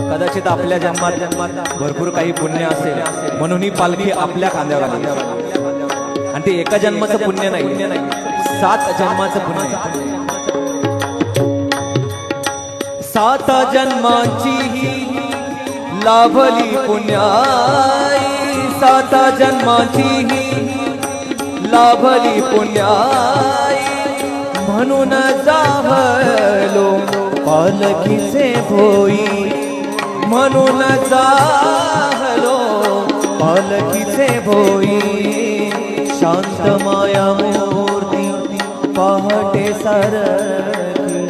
कदाचित आपल्या जन्मात भरपूर काही पुण्य असेल म्हणून ही पालखी आपल्या खांद्यावर आली, आणि ते एका जन्माचं पुण्य नाही, 7 जन्माचं पुण्य आहे. 7 जन्माची ही लाभली पुण्याई, 7 जन्माची ही लाभली पुण्याई, म्हणून जाहलो पालखीचे भोई, म्हणून जाहलो पालखीचे भोई. शांत माया मूर्ती पहाटे सारखी,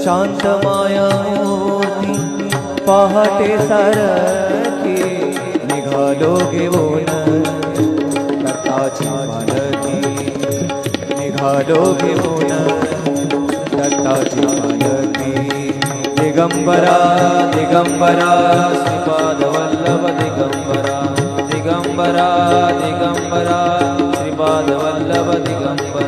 शांत माया मूर्ती पहाटे सारखी, निघालो घेऊन दत्ताची पालखी, निघालो घेऊन दत्ताची पालखी. दिगंबरा दिगंबरा श्रीपाद वल्लभ दिगंबरा, दिगंबरा दिगंबरा श्रीपाद वल्लभ दिगंबरा.